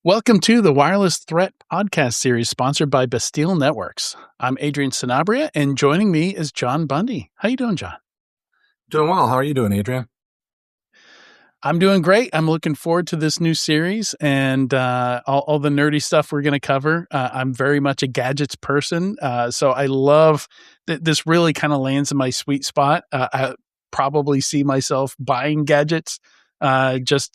Welcome to the Wireless Threat podcast series sponsored by Bastille Networks. I'm Adrian Sanabria, and joining me is John Bundy. How you doing, John? Doing well. How are you doing, Adrian? I'm doing great. I'm looking forward to this new series and all the nerdy stuff we're going to cover. I'm very much a gadgets person, so I love that this really kind of lands in my sweet spot. I probably see myself buying gadgets as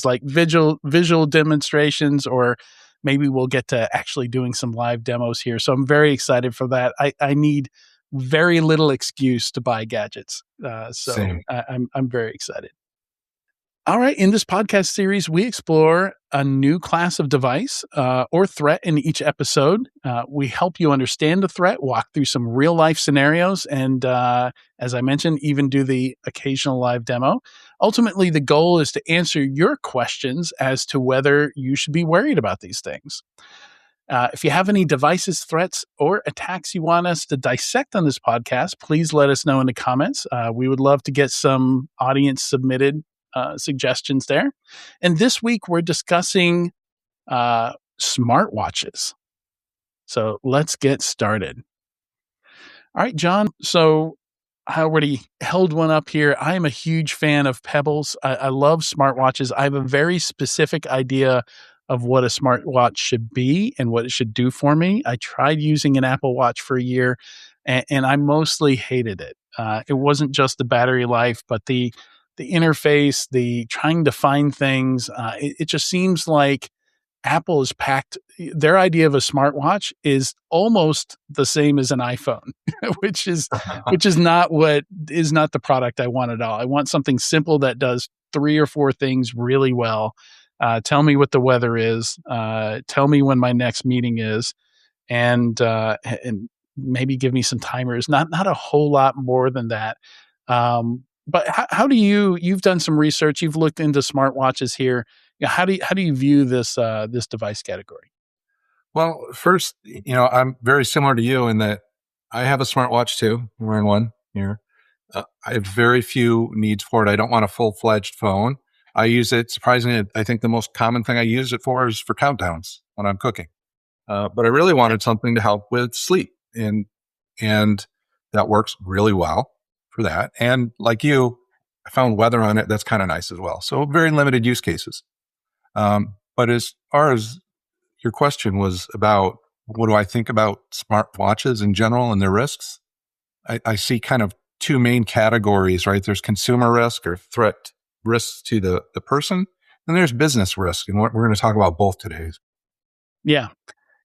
like visual demonstrations, or maybe we'll get to actually doing some live demos here. So I'm very excited for that. I need very little excuse to buy gadgets. Same. I'm very excited. All right. In this podcast series, we explore a new class of device or threat in each episode. We help you understand the threat, walk through some real life scenarios, and as I mentioned, even do the occasional live demo. Ultimately, the goal is to answer your questions as to whether you should be worried about these things. If you have any devices, threats, or attacks you want us to dissect on this podcast, please let us know in the comments. We would love to get some audience submitted suggestions there. And this week we're discussing smartwatches. So let's get started. All right, John. So I already held one up here. I am a huge fan of Pebbles. I love smartwatches. I have a very specific idea of what a smartwatch should be and what it should do for me. I tried using an Apple Watch for a year, and I mostly hated it. It wasn't just the battery life, but the interface, the trying to find things. It just seems like Apple is packed. Their idea of a smartwatch is almost the same as an iPhone, which is not the product I want at all. I want something simple that does 3 or 4 things really well. Tell me what the weather is. Tell me when my next meeting is, and maybe give me some timers. Not a whole lot more than that. But how do you've done some research? You've looked into smartwatches here. How do you view this device category? Well, first, I'm very similar to you in that I have a smartwatch too. I'm wearing one here. I have very few needs for it. I don't want a full-fledged phone. I use it, surprisingly, I think the most common thing I use it for is for countdowns when I'm cooking. But I really wanted something to help with sleep. And that works really well for that. And like you, I found weather on it. That's kind of nice as well. So very limited use cases. But as far as your question was about what do I think about smartwatches in general and their risks, I see kind of 2 main categories, right? There's consumer risk or threat risks to the person, and there's business risk. And we're going to talk about both today. Yeah.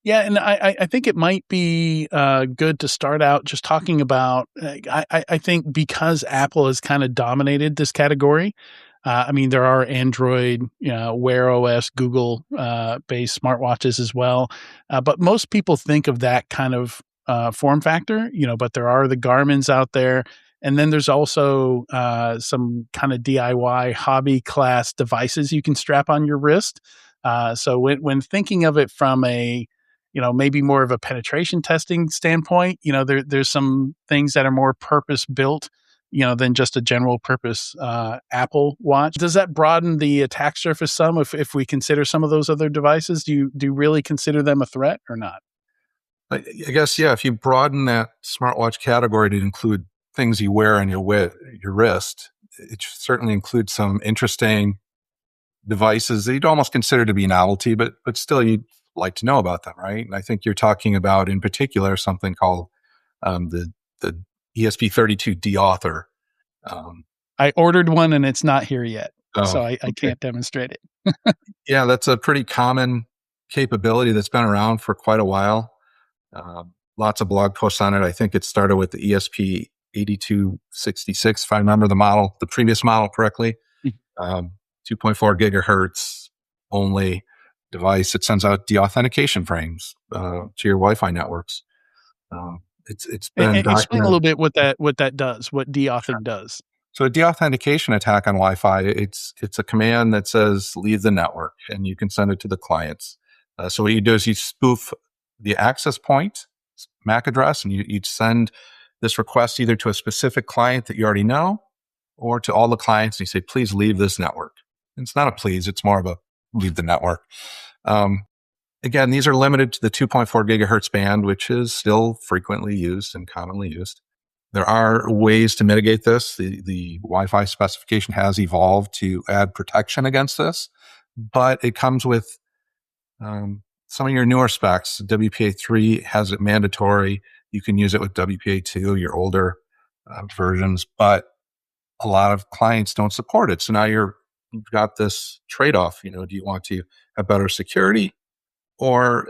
Yeah, and I think it might be good to start out just talking about, I think because Apple has kind of dominated this category. I mean, there are Android, Wear OS, Google based smartwatches as well. But most people think of that kind of form factor, but there are the Garmin's out there. And then there's also some kind of DIY hobby class devices you can strap on your wrist. So when thinking of it from a maybe more of a penetration testing standpoint, there's some things that are more purpose built, than just a general purpose Apple Watch. Does that broaden the attack surface some if we consider some of those other devices? Do you really consider them a threat or not? I guess, yeah, if you broaden that smartwatch category to include things you wear on your wrist, it certainly includes some interesting devices that you'd almost consider to be novelty, but still you'd like to know about them, right? And I think you're talking about, in particular, something called the ESP32 deauthor. I ordered one and it's not here yet, so I okay. can't demonstrate it. Yeah, that's a pretty common capability that's been around for quite a while. Lots of blog posts on it. I think it started with the ESP8266, if I remember the previous model correctly. 2.4 gigahertz only device. It sends out deauthentication frames to your Wi-Fi networks. It's been explain a little bit what that does, what deauthing does. So a deauthentication attack on Wi-Fi, it's a command that says leave the network, and you can send it to the clients. So what you do is you spoof the access point MAC address, and you'd send this request either to a specific client that you already know or to all the clients, and you say, please leave this network. And it's not a please, it's more of a leave the network. Um, Again, these are limited to the 2.4 gigahertz band, which is still frequently used and commonly used. There are ways to mitigate this. The Wi-Fi specification has evolved to add protection against this, but it comes with some of your newer specs. WPA3 has it mandatory. You can use it with WPA2, your older versions, but a lot of clients don't support it. So now you've got this trade-off. Do you want to have better security or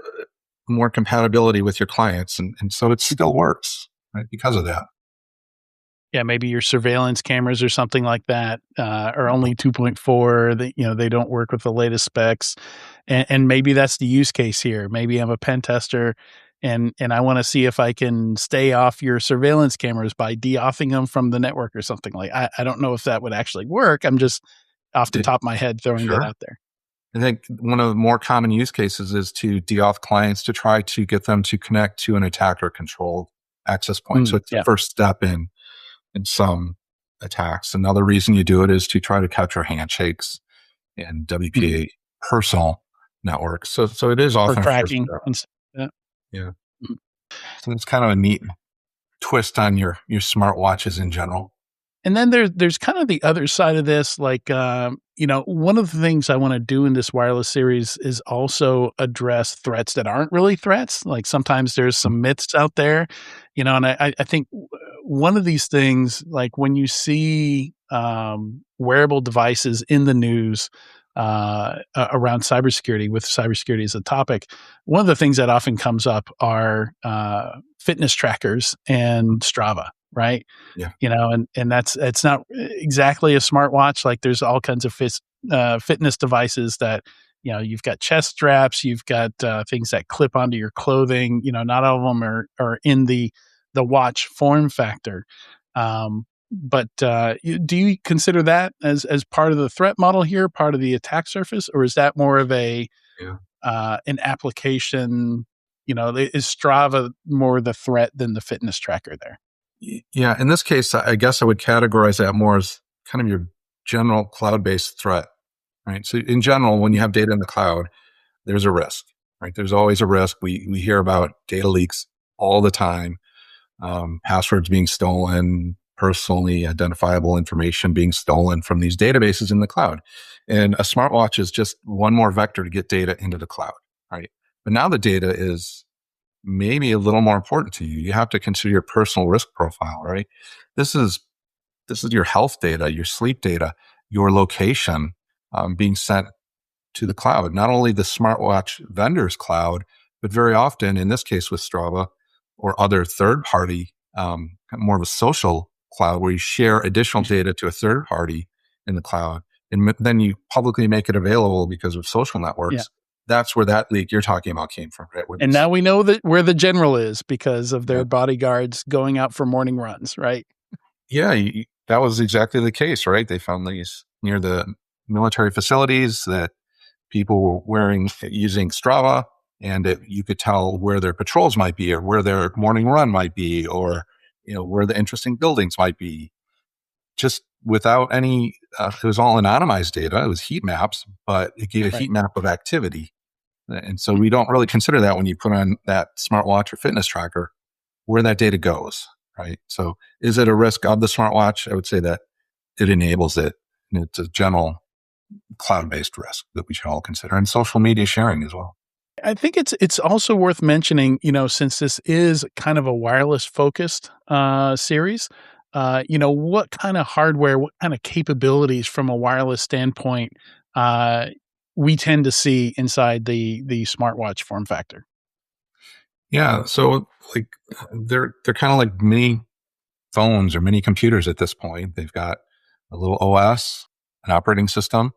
more compatibility with your clients? And so it still works, right? Because of that. Yeah, maybe your surveillance cameras or something like that, are only 2.4. They don't work with the latest specs, and maybe that's the use case here. Maybe I'm a pen tester, and I wanna see if I can stay off your surveillance cameras by de-authing them from the network or something. I don't know if that would actually work. I'm just off the It- top of my head throwing that sure. out there. I think one of the more common use cases is to de-auth clients to try to get them to connect to an attacker controlled access point. So it's the Yeah. first step in some attacks. Another reason you do it is to try to capture handshakes and Mhm. WPA personal networks. So it is For often a first cracking step. and stuff like that. Yeah. Mhm. So it's kind of a neat twist on your smartwatches in general. And then there's kind of the other side of this, one of the things I wanna do in this wireless series is also address threats that aren't really threats. Like, sometimes there's some myths out there, and I think one of these things, like, when you see, wearable devices in the news, around cybersecurity, with cybersecurity as a topic, one of the things that often comes up are, fitness trackers and Strava, right? Yeah. And that's it's not exactly a smartwatch. Like, there's all kinds of fitness devices that, you've got chest straps, you've got things that clip onto your clothing. Not all of them are in the watch form factor. But do you consider that as part of the threat model here, part of the attack surface, or is that more of Yeah. an application? Is Strava more the threat than the fitness tracker there? Yeah. In this case, I guess I would categorize that more as kind of your general cloud based threat, right? So in general, when you have data in the cloud, there's a risk, right? There's always a risk. We hear about data leaks all the time, passwords being stolen, personally identifiable information being stolen from these databases in the cloud. And a smartwatch is just one more vector to get data into the cloud, right? But now the data is maybe a little more important to you. You have to consider your personal risk profile, right? This is this is your health data, your sleep data, your location being sent to the cloud, not only the smartwatch vendor's cloud, but very often, in this case with Strava or other third party, more of a social cloud where you share additional data to a third party in the cloud. And then you publicly make it available because of social Yeah. networks. That's where that leak you're talking about came from, right? And now we know that where the general is because of their Yeah, bodyguards going out for morning runs, right? yeah, that was exactly the case, right? They found these near the military facilities that people were using Strava, and you could tell where their patrols might be, or where their morning run might be, or where the interesting buildings might be. Just without any, it was all anonymized data. It was heat maps, but it gave a Right. heat map of activity, and so Mm. we don't really consider that when you put on that smartwatch or fitness tracker where that data goes, right? So, is it a risk of the smartwatch? I would say that it enables it, and it's a general cloud-based risk that we should all consider, and social media sharing as well. I think it's also worth mentioning, since this is kind of a wireless focused series, what kind of hardware, what kind of capabilities from a wireless standpoint uh, we tend to see inside the smartwatch form factor. Yeah, so like they're kind of like mini phones or mini computers at this point. They've got a little OS, an operating system,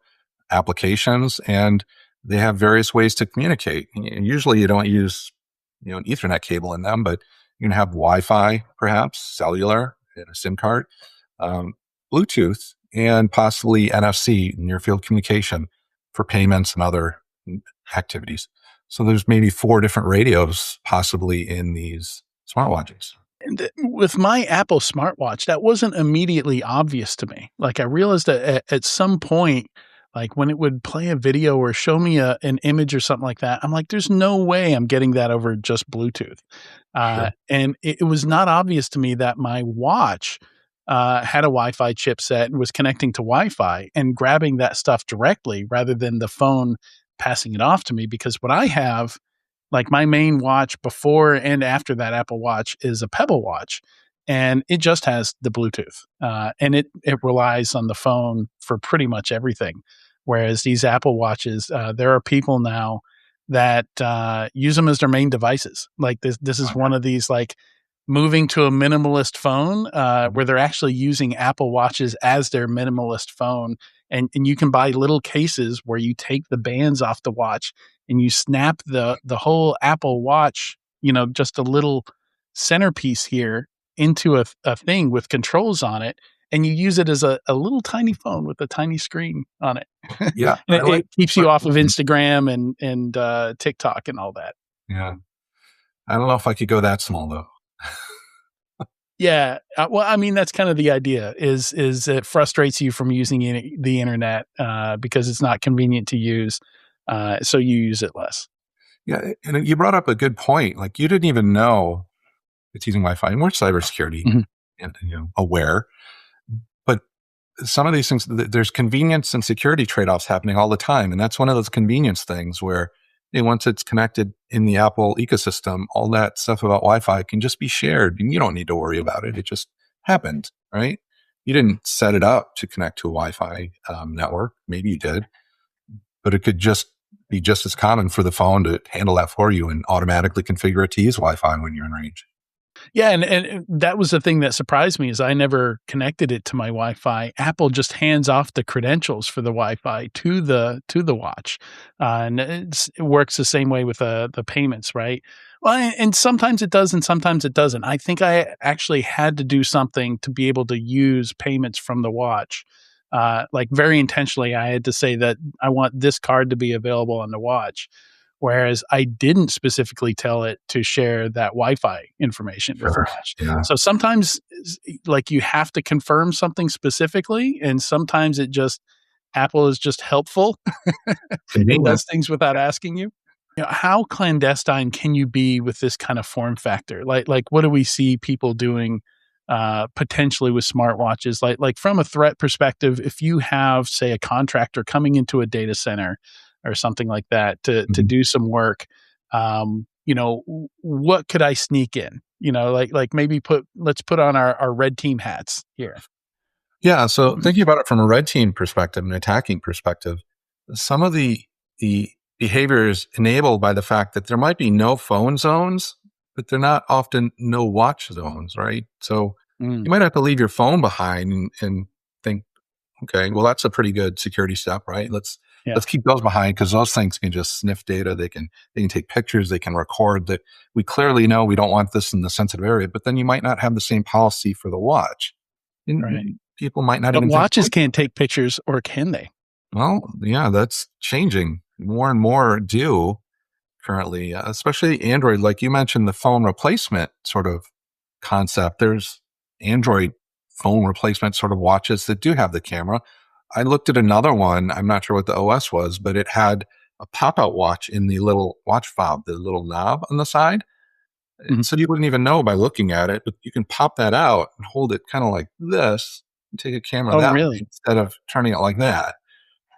applications, and they have various ways to communicate. And usually, you don't use an Ethernet cable in them, but you can have Wi-Fi, perhaps cellular, and a SIM card, um, Bluetooth, and possibly NFC, near field communication, for payments and other activities. So there's maybe four different radios possibly in these smartwatches. And with my Apple smartwatch, that wasn't immediately obvious to me. Like, I realized that at some point Like when it would play a video or show me an image or something like that, I'm like, there's no way I'm getting that over just Bluetooth. Sure. And it was not obvious to me that my watch had a Wi-Fi chipset and was connecting to Wi-Fi and grabbing that stuff directly rather than the phone passing it off to me. Because what I have, like my main watch before and after that Apple Watch is a Pebble watch, and it just has the Bluetooth, and it relies on the phone for pretty much everything. Whereas these Apple Watches, there are people now that use them as their main devices. Like this is one of these like moving to a minimalist phone where they're actually using Apple Watches as their minimalist phone. And you can buy little cases where you take the bands off the watch and you snap the whole Apple Watch, just a little centerpiece here into a thing with controls on it, and you use it as a little tiny phone with a tiny screen on it. And Yeah, I like. it keeps you off of Instagram and TikTok and all that. Yeah, I don't know if I could go that small though. Yeah, well, I mean, that's kind of the idea is it frustrates you from using the internet, because it's not convenient to use, so you use it less. Yeah, and you brought up a good point. Like you didn't even know it's using Wi-Fi, and we're cybersecurity Mhm. and aware. But some of these things, there's convenience and security trade-offs happening all the time, and that's one of those convenience things where once it's connected in the Apple ecosystem, all that stuff about Wi-Fi can just be shared, and you don't need to worry about it. It just happened, right? You didn't set it up to connect to a Wi-Fi network. Maybe you did, but it could just be just as common for the phone to handle that for you and automatically configure it to use Wi-Fi when you're in range. Yeah, and that was the thing that surprised me is I never connected it to my Wi-Fi. Apple just hands off the credentials for the Wi-Fi to the watch, and it works the same way with the payments, right? Well, and sometimes it does, and sometimes it doesn't. I think I actually had to do something to be able to use payments from the watch. Like very intentionally, I had to say that I want this card to be available on the watch. Whereas I didn't specifically tell it to share that Wi-Fi information with the Sure. watch. Yeah. So sometimes, like, you have to confirm something specifically, and sometimes Apple is just helpful and Convenient. does things without asking you. How clandestine can you be with this kind of form factor? Like, what do we see people doing, potentially with smartwatches? Like from a threat perspective, if you have, say, a contractor coming into a data center or something like that to Mhm. do some work, what could I sneak in? Like maybe let's put on our red team hats here. Yeah. So thinking about it from a red team perspective and attacking perspective, some of the behavior is enabled by the fact that there might be no phone zones, but they're not often no watch zones, right? So Mm, you might have to leave your phone behind and think, okay, well, that's a pretty good security step, right? yeah, Let's keep those behind because those things can just sniff data. They can take pictures. They can record that. We clearly know we don't want this in the sensitive area, but then you might not have the same policy for the watch. right. And people might not But even think watches twice. can't take pictures, or can they? Well, yeah, that's changing. More and more do currently, especially Android. Like you mentioned, the phone replacement sort of concept. There's Android phone replacement sort of watches that do have the camera. I looked at another one. I'm not sure what the OS was, but it had a pop-out watch in the little watch fob, the little knob on the side. Mhm. So you wouldn't even know by looking at it, but you can pop that out and hold it kind of like this and take a camera Oh, that way really? instead of turning it like that.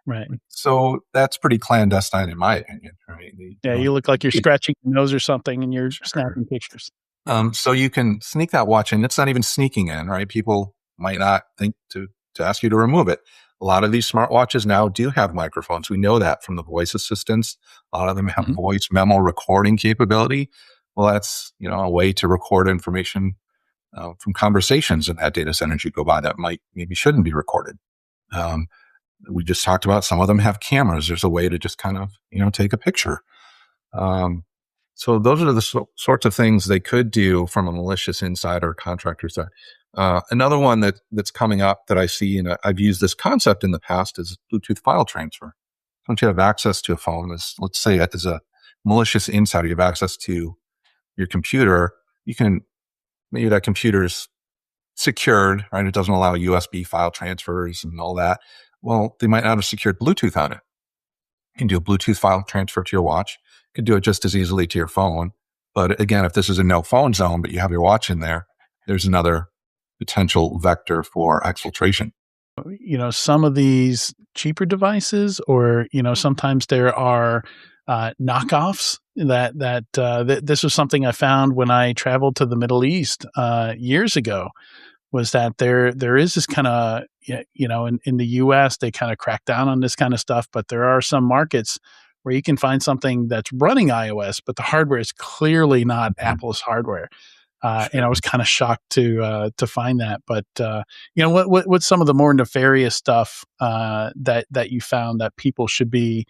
Right. So that's pretty clandestine in my opinion, right? Yeah, you look like you're scratching your nose or something and you're Sure. snapping pictures. So you can sneak that watch in. It's not even sneaking in, right? People might not think to ask you to remove it. A lot of these smartwatches now do have microphones. We know that from the voice assistants. A lot of them have Mhm. voice memo recording capability. Well, that's a way to record information from conversations in that data center as you go by that might maybe shouldn't be recorded. Um, we just talked about some of them have cameras. There's a way to just kind of take a picture. Um, so those are the sorts of things they could do from a malicious insider contractor side. Another one that's coming up that I see, and I've used this concept in the past, is Bluetooth file transfer. Once you have access to a phone, let's say as a malicious insider, you have access to your computer. You can maybe that computer's secured, right? It doesn't allow USB file transfers and all that. Well, they might not have secured Bluetooth on it. You can do a Bluetooth file transfer to your watch. You can do it just as easily to your phone. But again, if this is a no phone zone, but you have your watch in there, there's another potential vector for exfiltration. Some of these cheaper devices, or sometimes there are knockoffs. This was something I found when I traveled to the Middle East years ago. Was that there is this kind of, in the US they kind of crack down on this kind of stuff, but there are some markets where you can find something that's running iOS, but the hardware is clearly not Mhm. Apple's hardware. And I was Sure. kind of shocked to find that. But what's some of the more nefarious stuff that you found that people should be,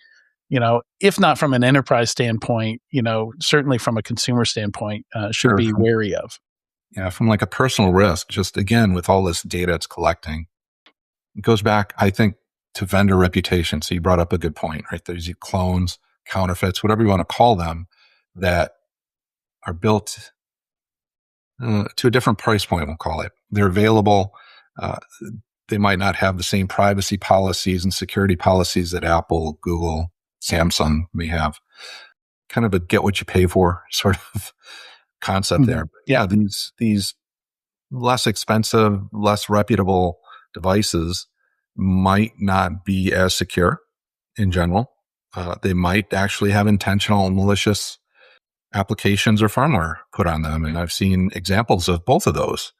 if not from an enterprise standpoint, certainly from a consumer standpoint, should Sure. be wary of? Yeah, from like a personal risk, just again, with all this data it's collecting, it goes back, I think, to vendor reputation. So you brought up a good point, right? There's these clones, counterfeits, whatever you want to call them, that are built to a different price point, we'll call it. They're available. Uh, they might not have the same privacy policies and security policies that Apple, Google, Samsung may have. Kind of a get what you pay for sort of concept Mhm. there. But Yeah. yeah, these less expensive, less reputable devices might not be as secure in general. They might actually have intentional malicious applications or firmware put on them. And I've seen examples of both of those.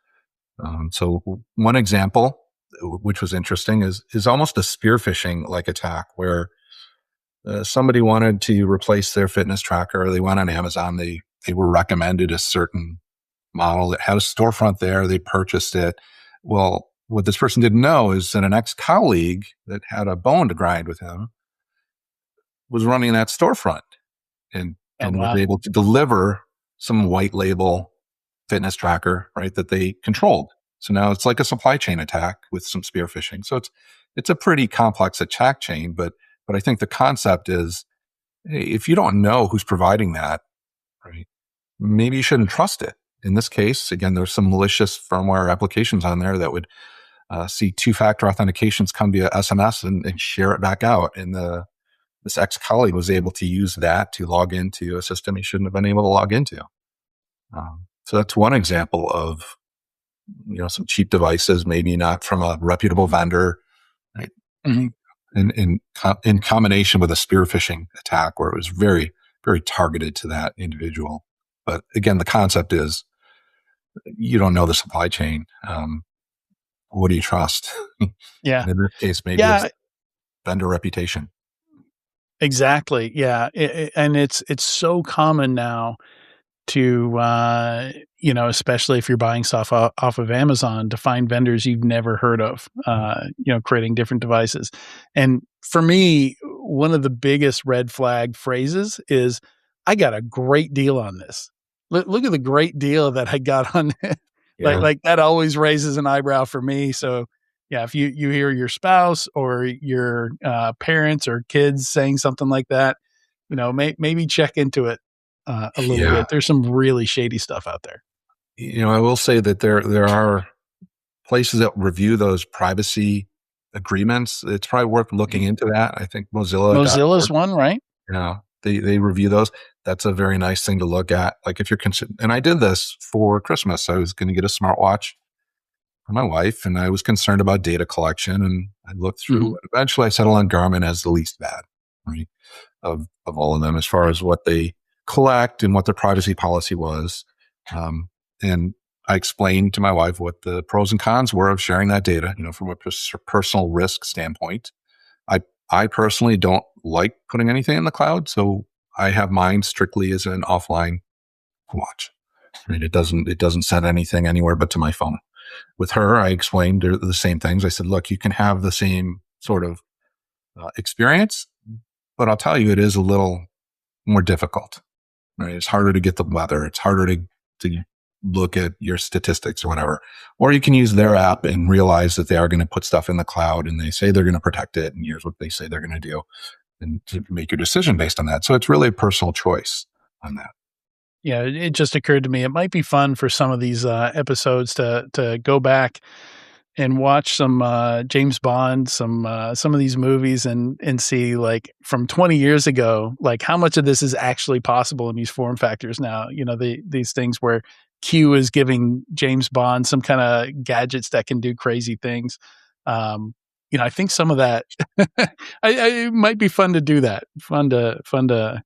So one example, which was interesting, is almost a spear phishing like attack where somebody wanted to replace their fitness tracker. They went on Amazon. They were recommended a certain model that had a storefront there. They purchased it. Well, what this person didn't know is that an ex-colleague that had a bone to grind with him was running that storefront and Oh, and was wow. able to deliver some white label fitness tracker, right, that they controlled. So now it's like a supply chain attack with some spear phishing. So it's a pretty complex attack chain, but I think the concept is, hey, if you don't know who's providing that, right, maybe you shouldn't trust it. In this case, again, there's some malicious firmware applications on there that would see two-factor authentications come via SMS and share it back out. And this ex-colleague was able to use that to log into a system he shouldn't have been able to log into. So that's one example of some cheap devices, maybe not from a reputable vendor, right? Mhm. In combination with a spear phishing attack where it was very very targeted to that individual. But again, the concept is you don't know the supply chain. What do you trust? Yeah. And in this case, maybe it's Yeah, vendor reputation. exactly. Yeah, and it's so common now to, especially if you're buying stuff off of Amazon, to find vendors you've never heard of, creating different devices. And for me, one of the biggest red flag phrases is, "I got a great deal on this. Look at the great deal that I got on it." Yeah, Like, that always raises an eyebrow for me. So, yeah, if you hear your spouse or your, parents or kids saying something like that, maybe check into it a little yeah. bit. There's some really shady stuff out there. I will say that there are places that review those privacy agreements. It's probably worth looking Mhm. into that. I think Mozilla.org. Mozilla's one, right? They review those. That's a very nice thing to look at. Like if you're and I did this for Christmas. I was going to get a smartwatch for my wife, and I was concerned about data collection. And I looked through. Mhm. And eventually, I settled on Garmin as the least bad, right, of all of them as far as what they collect and what their privacy policy was. And I explained to my wife what the pros and cons were of sharing that data. From a personal risk standpoint. I I personally don't like putting anything in the cloud, so I have mine strictly as an offline watch. Right? It doesn't send anything anywhere but to my phone. With her, I explained the same things. I said, look, you can have the same sort of experience, but I'll tell you, it is a little more difficult. Right? It's harder to get the weather. It's harder to look at your statistics or whatever. Or you can use their app and realize that they are going to put stuff in the cloud and they say they're going to protect it. And here's what they say they're going to do, and to make your decision based on that. So it's really a personal choice on that. Yeah, it just occurred to me, it might be fun for some of these, episodes to go back and watch some James Bond, some of these movies, and see like from 20 years ago, like how much of this is actually possible in these form factors now. You know, these things where Q is giving James Bond some kind of gadgets that can do crazy things. Um, you know, I think some of that it might be fun to do that. Fun to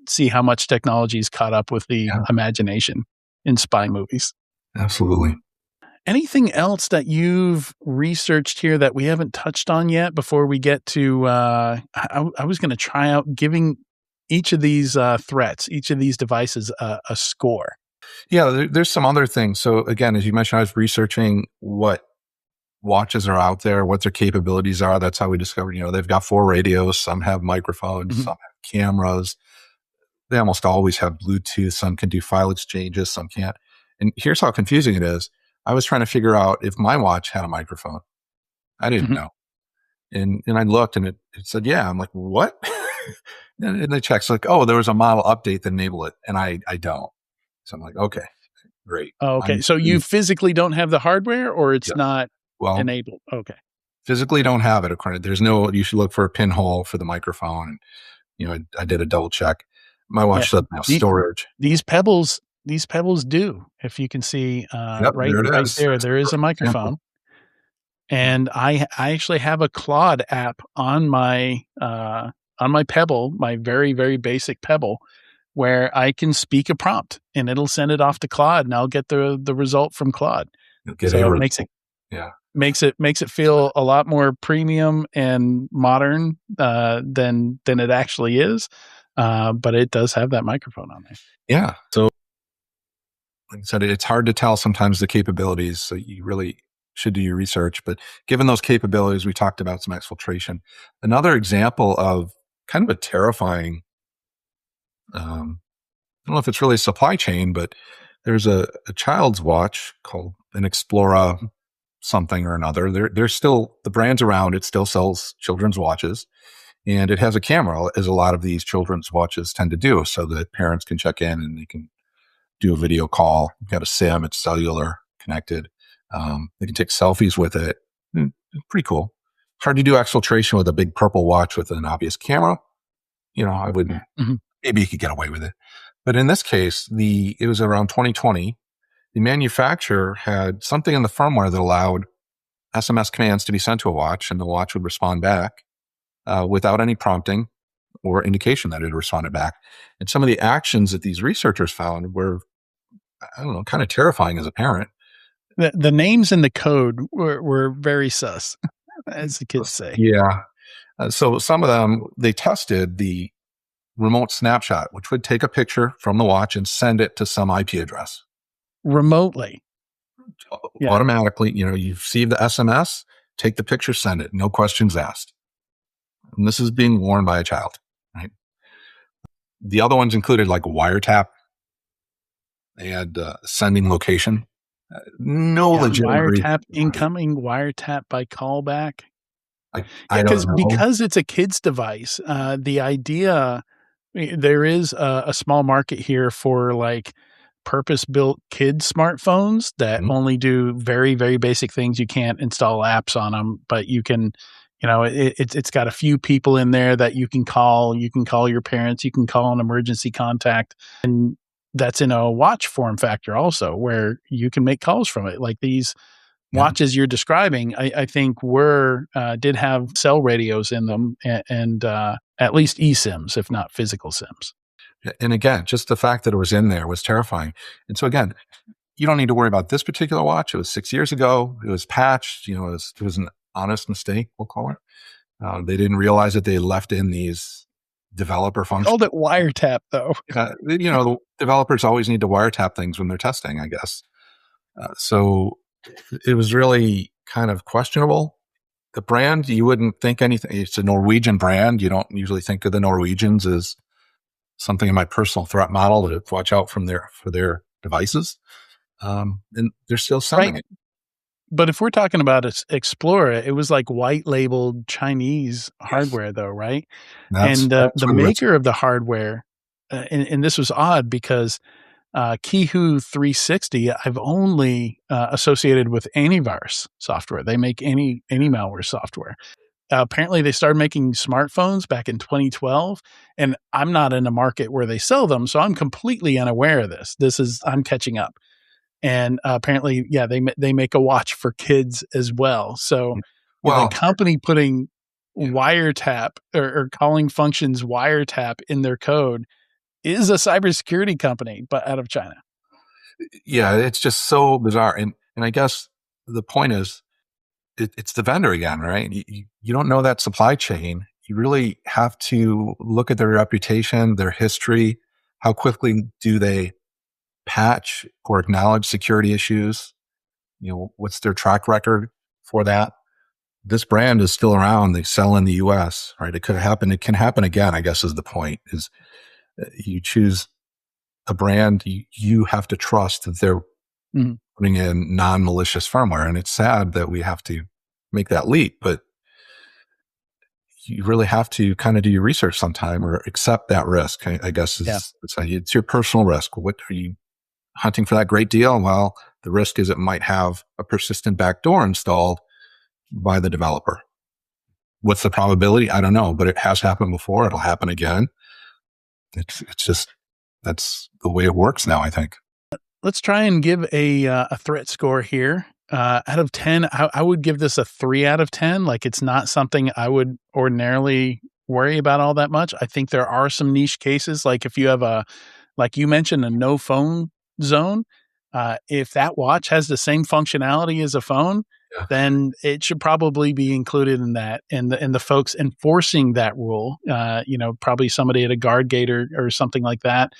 see how much technology is caught up with the Yeah, imagination in spy movies. absolutely. Anything else that you've researched here that we haven't touched on yet before we get to, I was gonna try out giving each of these, threats, each of these devices a score. Yeah, there's some other things. So again, as you mentioned, I was researching what watches are out there, what their capabilities are. That's how we discovered, they've got 4 radios, some have microphones, Mhm, some have cameras. They almost always have Bluetooth. Some can do file exchanges, some can't. And here's how confusing it is. I was trying to figure out if my watch had a microphone. I didn't mhm. know. And I looked and it said, yeah. I'm like, what? And they checked. It's like, oh, there was a model update that enabled it. And I don't. So I'm like, okay, great. Oh, okay. I'm So you physically don't have the hardware or it's yes. not Well, enabled? Okay. physically don't have it according. There's no. You should look for a pinhole for the microphone. And I did a double check. My Yeah. watch doesn't have The storage. these pebbles do. If you can see, Yep, right there it right is. there, That's a there is a perfect microphone. example. Yeah. And I actually have a Claude app on my Pebble, my very, very basic Pebble, where I can speak a prompt and it'll send it off to Claude and I'll get the result from Claude. You'll get a So it makes it result. Yeah. feel a lot more premium and modern than it actually is. But it does have that microphone on there. Yeah. So, like I said, it's hard to tell sometimes the capabilities. So you really should do your research. But given those capabilities, we talked about some exfiltration. Another example of kind of a terrifying, I don't know if it's really supply chain, but there's a child's watch called an Explora something or another. There's still the brand's around. It still sells children's watches, and it has a camera, as a lot of these children's watches tend to do, so that parents can check in and they can do a video call. You've got a SIM, it's cellular connected. They can take selfies with it. Pretty cool. Hard to do exfiltration with a big purple watch with an obvious camera. I wouldn't. Mhm. Maybe you could get away with it, but in this case, it was around 2020. The manufacturer had something in the firmware that allowed SMS commands to be sent to a watch, and the watch would respond back without any prompting or indication that it responded back. And some of the actions that these researchers found were, I don't know, kind of terrifying as a parent. The names in the code were very sus, as the kids say. Yeah. So some of them, they tested the remote snapshot, which would take a picture from the watch and send it to some IP address Remotely. Yeah. automatically. You receive the SMS, take the picture, send it, no questions asked. And this is being worn by a child, right? The other ones included like wiretap and sending location. No Yeah, legitimate reason. wiretap incoming, wiretap by callback. I Yeah, don't because know. it's a kid's device, the idea there is a small market here for, like, purpose-built kid smartphones that Mhm. only do very, very basic things. You can't install apps on them, but you can it's got a few people in there that you can call. You can call your parents, you can call an emergency contact, and that's in a watch form factor also, where you can make calls from it. Like, these Yeah. watches you're describing, I think did have cell radios in them and at least eSIMs, if not physical SIMs. And again, just the fact that it was in there was terrifying. And so again, you don't need to worry about this particular watch. It was 6 years ago. It was patched. It was an honest mistake, we'll call it. They didn't realize that they left in these developer functions. Called it wiretap though. The developers always need to wiretap things when they're testing, I guess. So it was really kind of questionable. The brand, you wouldn't think anything. It's a Norwegian brand. You don't usually think of the Norwegians as something in my personal threat model to watch out for their devices. And they're still selling Right. it. But if we're talking about Explorer, it was like white labeled Chinese Yes, hardware though, right? that's And that's the where the risk. maker of the hardware, and this was odd because Kihu 360, I've only associated with antivirus software. They make any malware software. Apparently, they started making smartphones back in 2012, and I'm not in a market where they sell them, so I'm completely unaware of this. I'm catching up, and apparently, yeah, they make a watch for kids as well. So the Well, company putting yeah, wiretap or calling functions wiretap in their code is a cybersecurity company, but out of China. yeah, it's just so bizarre. And I guess the point is, it's the vendor again, right? You don't know that supply chain. You really have to look at their reputation, their history. How quickly do they patch or acknowledge security issues? What's their track record for that? This brand is still around. They sell in the US, right? It could happen. It can happen again, I guess is the point is you choose a brand, you have to trust that they're Mhm. putting in non-malicious firmware. And it's sad that we have to make that leap, but you really have to kind of do your research sometime or accept that risk. I guess Yeah. it's your personal risk. What are you hunting for that great deal? Well, the risk is it might have a persistent backdoor installed by the developer. What's the probability? I don't know, but it has happened before. It'll happen again. It's just that's the way it works now, I think. Let's try and give a threat score here. Out of 10, I would give this a 3 out of 10. Like, it's not something I would ordinarily worry about all that much. I think there are some niche cases, like if you have like you mentioned, a no phone zone. If that watch has the same functionality as a phone, Yeah. then it should probably be included in that. And the folks enforcing that rule, probably somebody at a guard gate or something like that,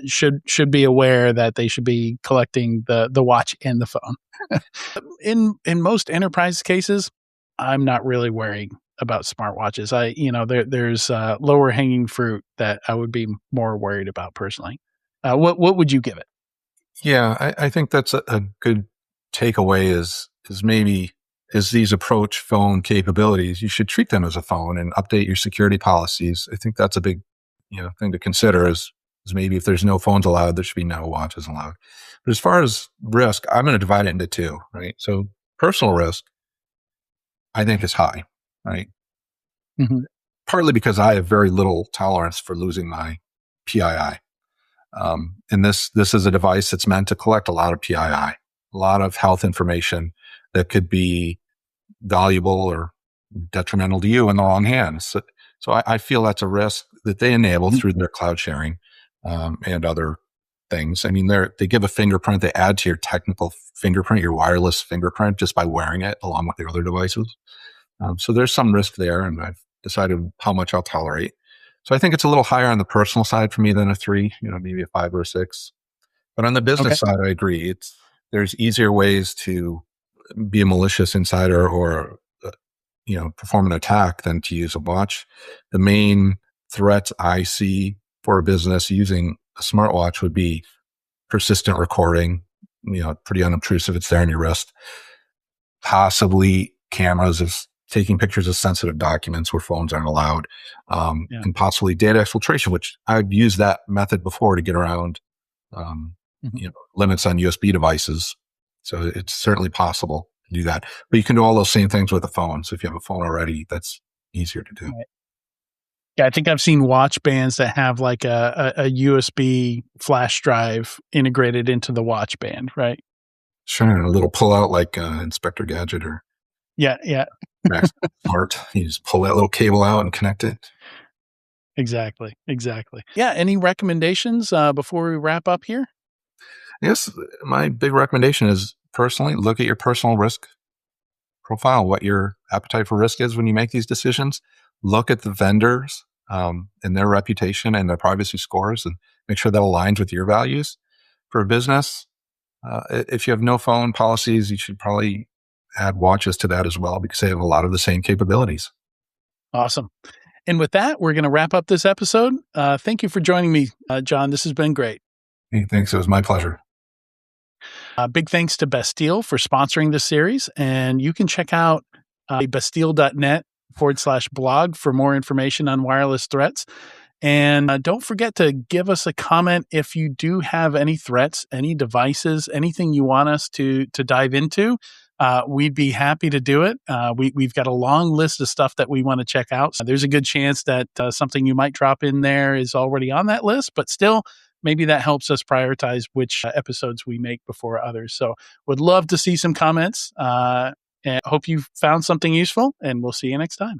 should be aware that they should be collecting the watch and the phone. In most enterprise cases, I'm not really worrying about smartwatches. There's lower hanging fruit that I would be more worried about personally. What would you give it? Yeah, I think that's a good takeaway is maybe as these approach phone capabilities, you should treat them as a phone and update your security policies. I think that's a big, thing to consider is maybe if there's no phones allowed, there should be no watches allowed. But as far as risk, I'm going to divide it into two, right? So personal risk, I think is high, right? Mhm. Partly because I have very little tolerance for losing my PII. And this is a device that's meant to collect a lot of PII, a lot of health information that could be valuable or detrimental to you in the wrong hands. So I feel that's a risk that they enable Mhm. through their cloud sharing and other things. I mean, they give a fingerprint, they add to your technical fingerprint, your wireless fingerprint, just by wearing it along with your other devices. So there's some risk there, and I've decided how much I'll tolerate. So I think it's a little higher on the personal side for me than a 3, maybe a 5 or a 6. But on the business Okay. side, I agree. There's easier ways to be a malicious insider or perform an attack than to use a watch. The main threats I see for a business using a smartwatch would be persistent recording, pretty unobtrusive. It's there on your wrist. Possibly cameras of taking pictures of sensitive documents where phones aren't allowed, Yeah. and possibly data exfiltration, which I've used that method before to get around, um, Mhm. limits on USB devices. So it's certainly possible to do that. But you can do all those same things with a phone. So if you have a phone already, that's easier to do. Right. Yeah, I think I've seen watch bands that have like a USB flash drive integrated into the watch band, right? Sure, a little pull out like Inspector Gadget or Yeah, yeah, Max Smart. You just pull that little cable out and connect it. exactly, exactly. Yeah, any recommendations before we wrap up here? Yes, my big recommendation is personally look at your personal risk profile, what your appetite for risk is when you make these decisions. Look at the vendors and their reputation and their privacy scores and make sure that aligns with your values. For a business, if you have no phone policies, you should probably add watches to that as well because they have a lot of the same capabilities. Awesome. And with that, we're going to wrap up this episode. Thank you for joining me, John. This has been great. Hey, thanks. It was my pleasure. Big thanks to Bastille for sponsoring this series. And you can check out bastille.net/blog for more information on wireless threats. And don't forget to give us a comment if you do have any threats, any devices, anything you want us to dive into. We'd be happy to do it. We've got a long list of stuff that we want to check out. So there's a good chance that something you might drop in there is already on that list, but still, maybe that helps us prioritize which episodes we make before others. So would love to see some comments. And hope you found something useful, and we'll see you next time.